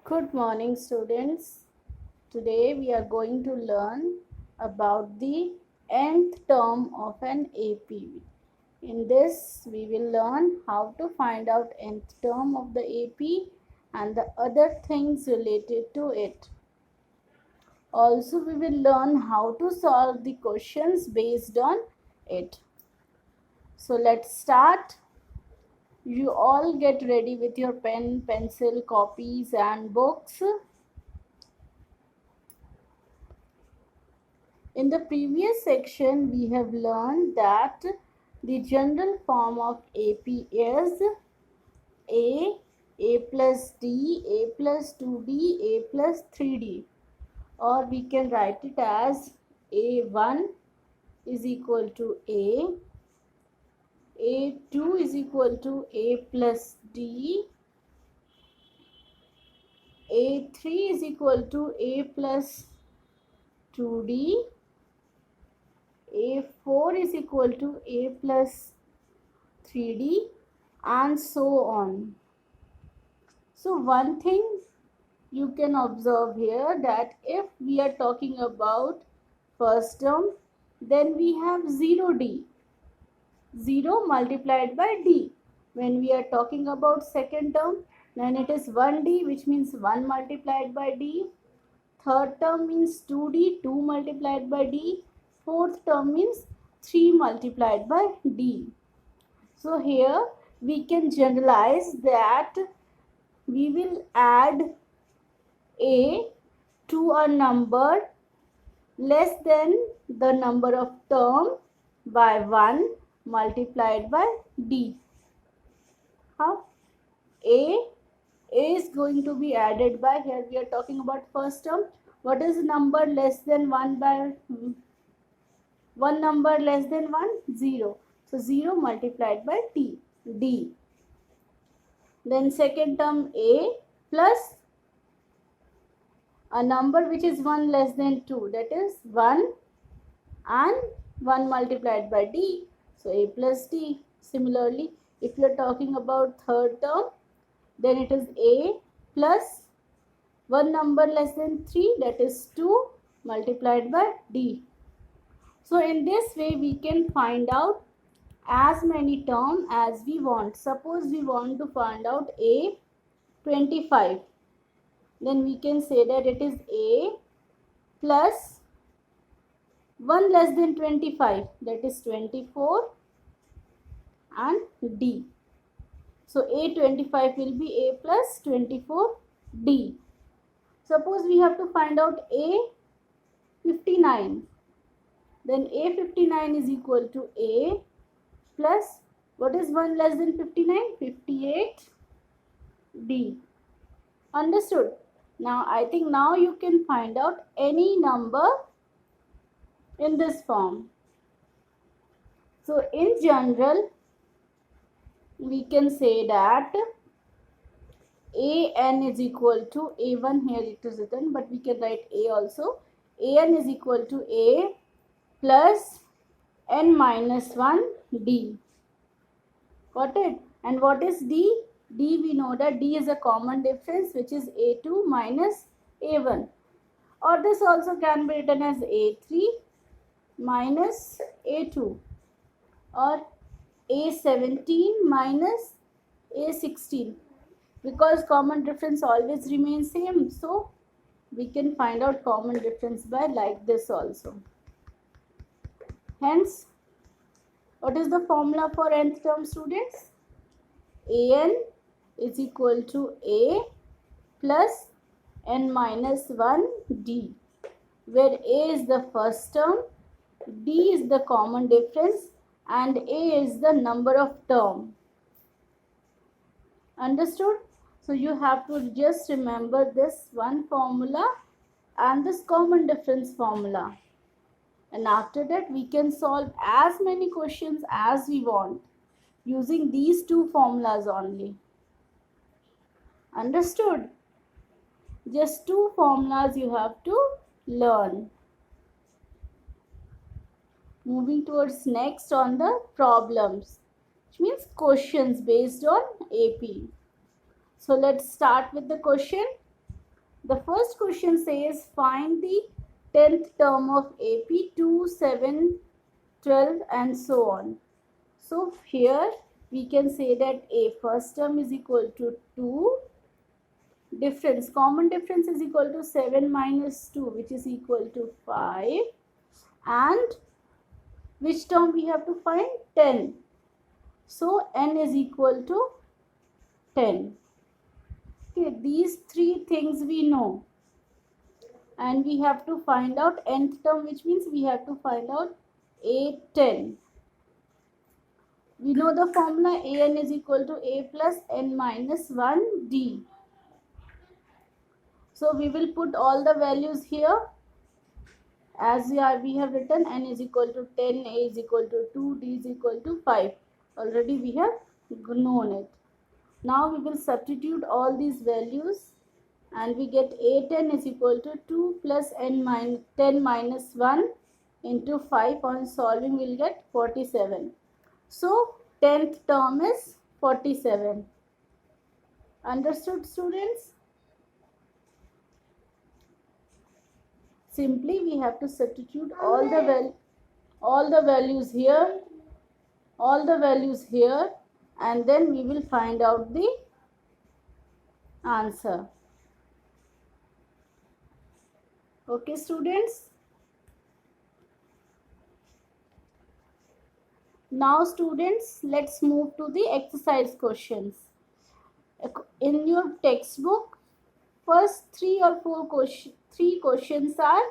Good morning, students. Today we are going to learn about the nth term of an AP. In this, we will learn how to find out nth term of the AP and the other things related to it. Also, we will learn how to solve the questions based on it. So let's start. You all get ready with your pen, pencil, copies and books. In the previous section, we have learned that the general form of AP is A, A plus D, A plus 2D, A plus 3D, or we can write it as A1 is equal to A2 is equal to A plus D, A3 is equal to A plus 2D, A4 is equal to A plus 3D, and so on. So one thing you can observe here, that if we are talking about first term, then we have 0D, 0 multiplied by D. When we are talking about second term, then it is 1D, which means 1 multiplied by D. Third term means 2D, 2 multiplied by D. Fourth term means 3 multiplied by D. So here we can generalize that we will add A to a number less than the number of term by 1 multiplied by D. How? A is going to be added by, here we are talking about first term. What is number less than 1 by 1 number less than 1? 0. So 0 multiplied by D. Then second term A plus a number which is 1 less than 2, that is 1 and 1 multiplied by D, so A plus D. Similarly, if you are talking about third term, then it is A plus 1 number less than 3, that is 2 multiplied by D. So in this way we can find out as many terms as we want. Suppose we want to find out A 25, then we can say that it is A plus 1 less than 25, that is 24, and D. So A25 will be A plus 24D. Suppose we have to find out A59, then A59 is equal to A plus, what is 1 less than 59? 58D. Understood? Now I think now you can find out any number in this form. So in general, we can say that an is equal to A1, here it is written, but we can write A also. An is equal to A plus n minus 1 D. Got it? And what is D? D, we know that D is a common difference, which is A2 minus A1. Or this also can be written as A3 minus A2, or A17 minus A16, because common difference always remains same, so we can find out common difference by like this also. Hence, what is the formula for nth term, students? An is equal to A plus n minus 1 D, where A is the first term, D is the common difference, and A is the number of term. Understood? So you have to just remember this one formula and this common difference formula. And after that we can solve as many questions as we want using these two formulas only. Understood? Just two formulas you have to learn. Moving towards next on the problems, which means questions based on AP. So let's start with the question. The first question says find the 10th term of AP 2, 7, 12 and so on. So here we can say that A first term is equal to 2, difference, common difference is equal to 7 minus 2 which is equal to 5, and which term we have to find? 10. So n is equal to 10. Okay, these three things we know, and we have to find out nth term, which means we have to find out A10. We know the formula an is equal to a plus n minus 1 d. So we will put all the values here as we have written. N is equal to 10, a is equal to 2, d is equal to 5. Already we have known it. Now we will substitute all these values and we get A10 is equal to 2 plus n minus 10 minus 1 into 5. On solving we will get 47. So 10th term is 47. Understood, students? Simply we have to substitute all the values here, and then we will find out the answer. Okay, students? Now students, let's move to the exercise questions. In your textbook, first 3 or 4 questions are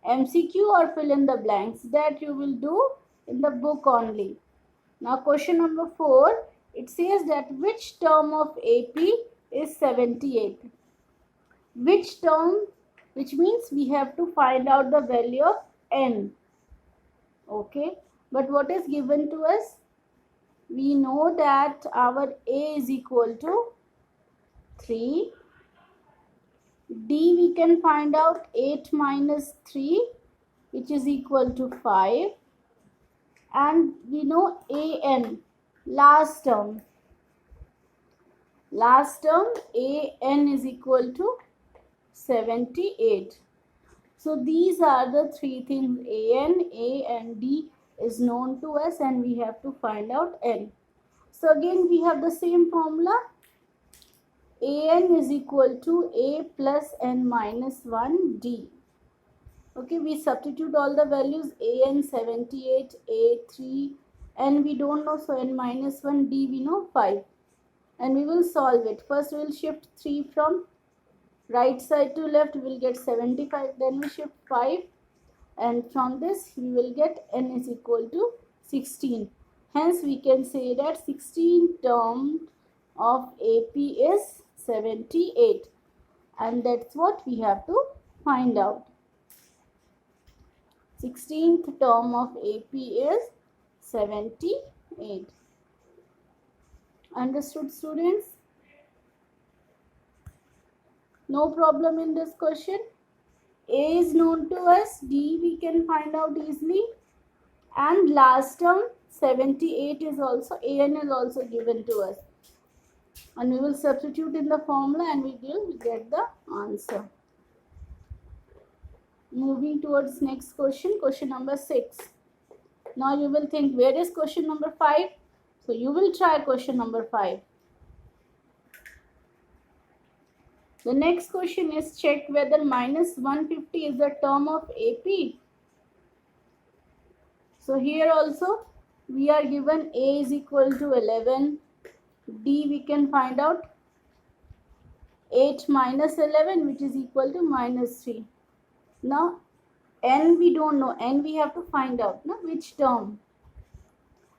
MCQ or fill in the blanks, that you will do in the book only. Now question number 4, it says that which term of AP is 78? Which term, which means we have to find out the value of n. Okay, but what is given to us? We know that our A is equal to 3. D we can find out 8 minus 3 which is equal to 5. And we know AN, last term AN is equal to 78. So these are the three things. AN, A and D is known to us and we have to find out N. So again we have the same formula. AN is equal to A plus N minus 1 D. Okay, we substitute all the values. AN 78, A 3, N we don't know, so N minus 1, D we know 5. And we will solve it. First we will shift 3 from right side to left, we will get 75. Then we shift 5 and from this we will get N is equal to 16. Hence we can say that 16 term of AP is 78, and that's what we have to find out. 16th term of AP is 78. Understood, students? No problem in this question. A is known to us, D we can find out easily, and last term 78 is also, AN is also given to us. And we will substitute in the formula and we will get the answer. Moving towards next question, question number 6. Now you will think, where is question number 5? So you will try question number 5. The next question is check whether minus 150 is the term of AP. So here also we are given A is equal to 11. D we can find out 8 minus 11 which is equal to minus 3. Now N we don't know, N we have to find out which term.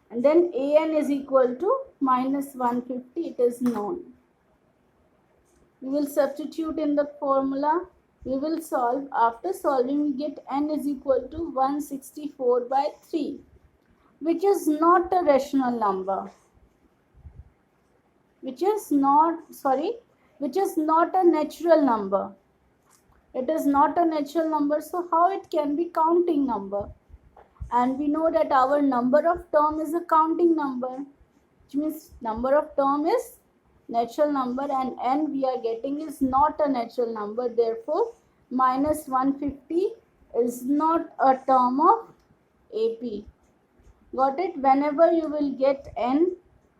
And then AN is equal to minus 150, it is known. We will substitute in the formula, we will solve. After solving we get N is equal to 164 by 3, which is not a rational number. Which is not a natural number. It is not a natural number, so how it can be counting number? And we know that our number of term is a counting number, which means number of term is natural number, and n we are getting is not a natural number. Therefore, minus 150 is not a term of AP. Got it? Whenever you will get n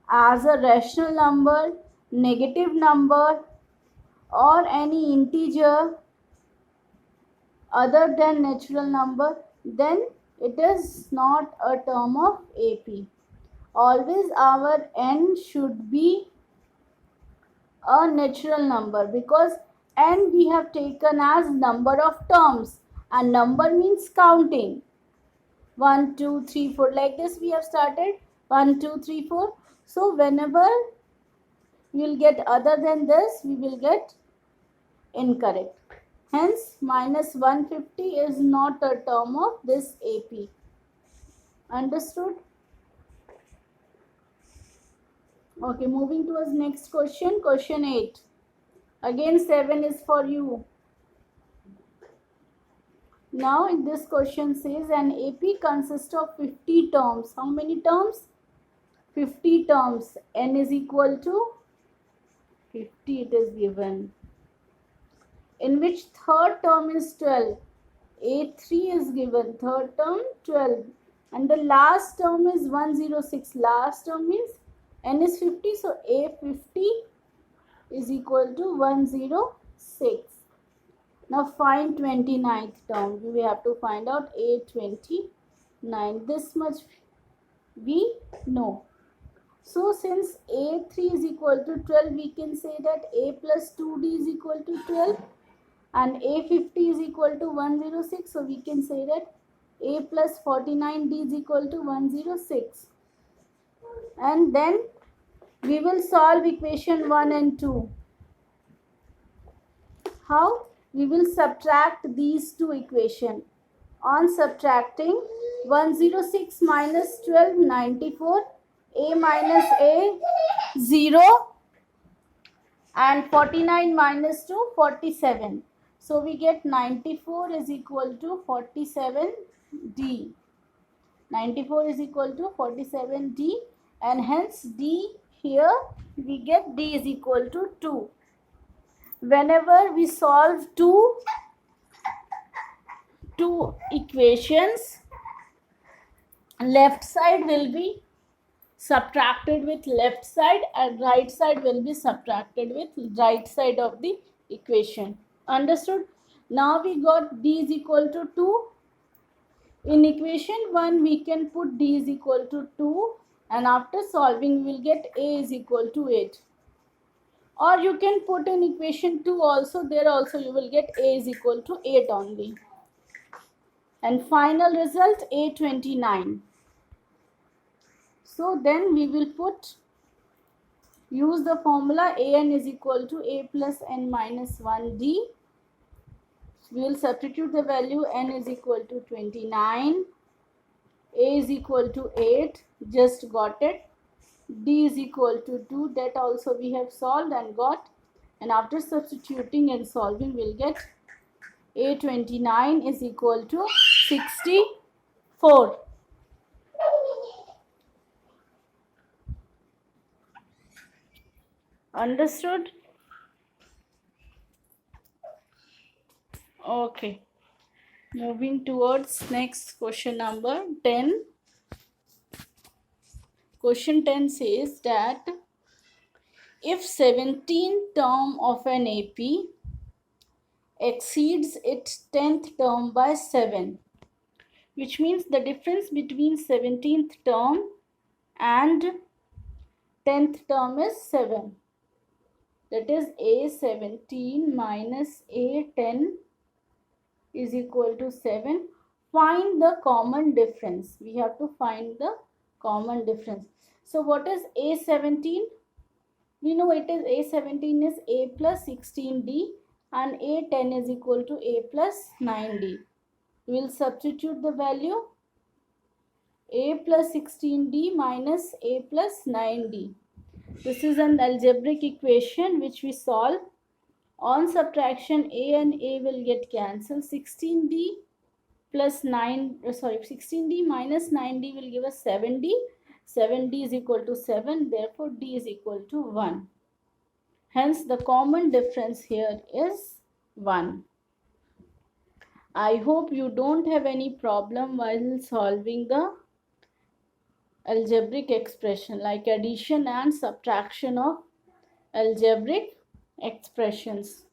as a rational number, negative number, or any integer other than natural number, then it is not a term of AP. Always our n should be a natural number, because n we have taken as number of terms, and number means counting. 1 2 3 4, like this we have started 1 2 3 4. So whenever we will get other than this, we will get incorrect. Hence minus 150 is not a term of this AP. Understood? Okay, moving towards next question. Question 8. Again 7 is for you. Now in this question says an AP consists of 50 terms. How many terms? 50 terms. N is equal to 50, it is given, in which third term is 12. A3 is given, third term 12, and the last term is 106. Last term means n is 50, so A50 is equal to 106. Now find 29th term. We have to find out A29. This much we know. So since A3 is equal to 12, we can say that A plus 2D is equal to 12, and A50 is equal to 106. So we can say that A plus 49D is equal to 106. And then we will solve equation 1 and 2. How? We will subtract these two equations. On subtracting, 106 minus 12, 94. A minus A, 0, and 49 minus 2, 47. So we get 94 is equal to 47D. 94 is equal to 47D, and hence D here we get D is equal to 2. Whenever we solve two equations, left side will be subtracted with left side, and right side will be subtracted with right side of the equation. Understood? Now we got D is equal to 2. In equation 1 we can put D is equal to 2, and after solving we will get A is equal to 8. Or you can put in equation 2 also, there also you will get A is equal to 8 only. And final result A29. So then we will use the formula AN is equal to A plus N minus 1D. We will substitute the value. N is equal to 29. A is equal to 8. Just got it. D is equal to 2. That also we have solved and got. And after substituting and solving, we will get A29 is equal to 64. Understood? Okay. Moving towards next question number 10. Question 10 says that if 17th term of an AP exceeds its 10th term by 7, which means the difference between 17th term and 10th term is 7. That is A17 minus A10 is equal to 7. Find the common difference. We have to find the common difference. So what is A17? We know it is A17 is A plus 16D, and A10 is equal to A plus 9D. We will substitute the value. A plus 16D minus A plus 9D. This is an algebraic equation which we solve. On subtraction, A and A will get cancelled. 16D minus 9D will give us 7D. 7D is equal to 7. Therefore, D is equal to 1. Hence the common difference here is 1. I hope you don't have any problem while solving the algebraic expression like addition and subtraction of algebraic expressions.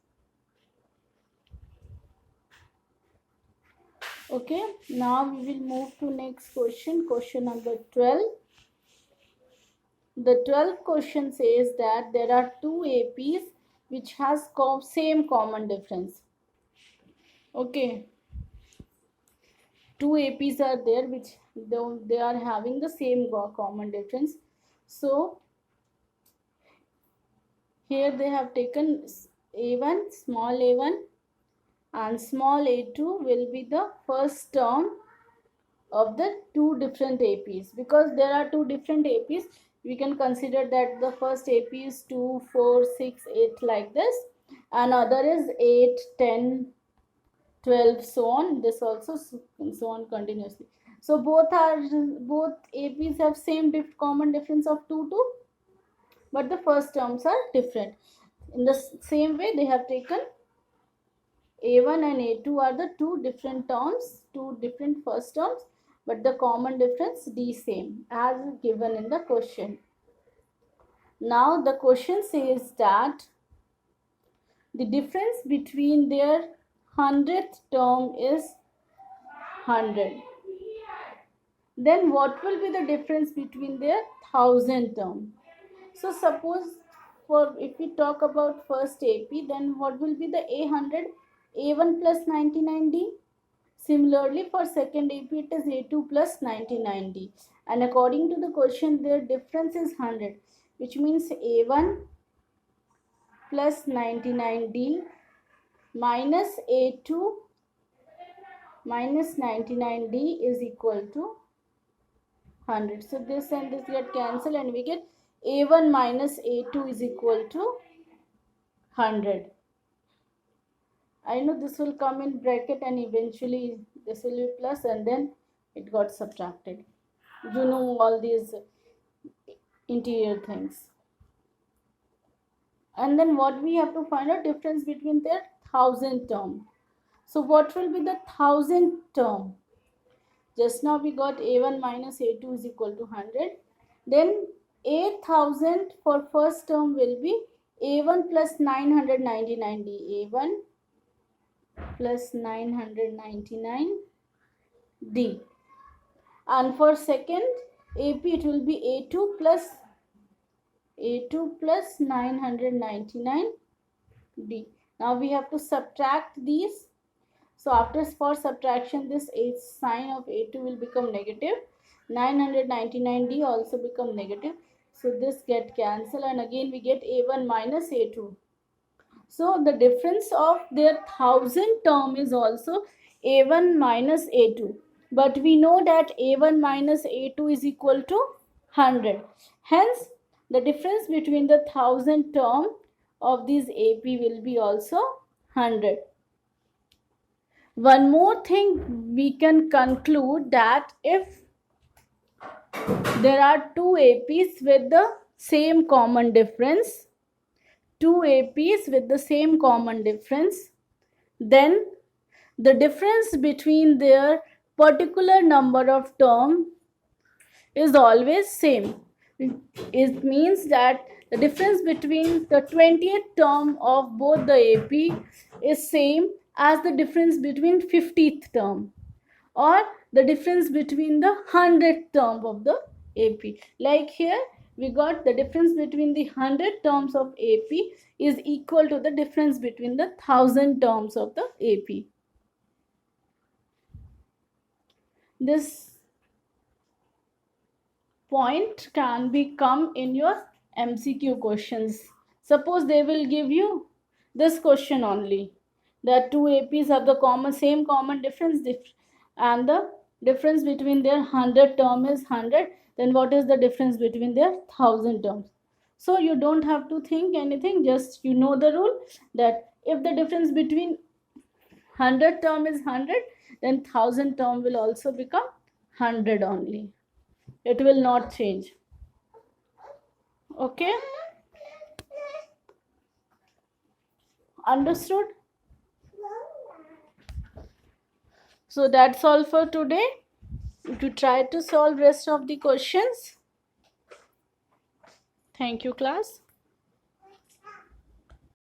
Okay, now we will move to next question, question number 12. The 12th question says that there are two APs which has same common difference. Okay, two APs are there which they are having the same common difference. So here they have taken a1, small a1 and small a2 will be the first term of the two different APs. Because there are two different APs, we can consider that the first AP is 2, 4, 6, 8 like this, and other is 8, 10, 12, so on, this also, so on continuously. So both APs have same common difference of 2, 2, but the first terms are different. In the same way, they have taken A1 and A2 are the two different terms, two different first terms, but the common difference the same as given in the question. Now the question says that the difference between their 100th term is 100. Then what will be the difference between their 1000th term? So suppose if we talk about first AP, then what will be the A100? A1 plus 99D. Similarly, for second AP, it is A2 plus 99D. And according to the question, their difference is 100, which means A1 plus 99D minus A2 minus 99D is equal to 100. So this and this get cancelled and we get A1 minus A2 is equal to 100. I know this will come in bracket and eventually this will be plus and then it got subtracted. You know all these interior things. And then what we have to find out difference between their 1000th term. So what will be the 1000th term? Just now we got A1 minus A2 is equal to 100. Then 8000 for first term will be A1 plus 999D. A1 plus 999D. And for second AP it will be A2 plus 999D. Now we have to subtract these. So after for subtraction, this sign of A2 will become negative. 999D also become negative. So this get cancelled and again we get A1 minus A2. So the difference of their 1000 term is also A1 minus A2. But we know that A1 minus A2 is equal to 100. Hence, the difference between the 1000 term of this AP will be also 100. One more thing we can conclude that if there are two APs with the same common difference, then the difference between their particular number of term is always same. It means that the difference between the 20th term of both the AP is same as the difference between 50th term or the difference between the 100th term of the AP. Like here we got the difference between the 100 terms of AP is equal to the difference between the 1000 terms of the AP. This point can become in your MCQ questions. Suppose they will give you this question only, that two APs have the same common difference and the difference between their 100 term is 100, then what is the difference between their 1000 terms? So you don't have to think anything, just you know the rule that if the difference between 100 term is 100, then 1000 term will also become 100 only. It will not change. Okay. Understood? So that's all for today. To try to solve rest of the questions. Thank you, class.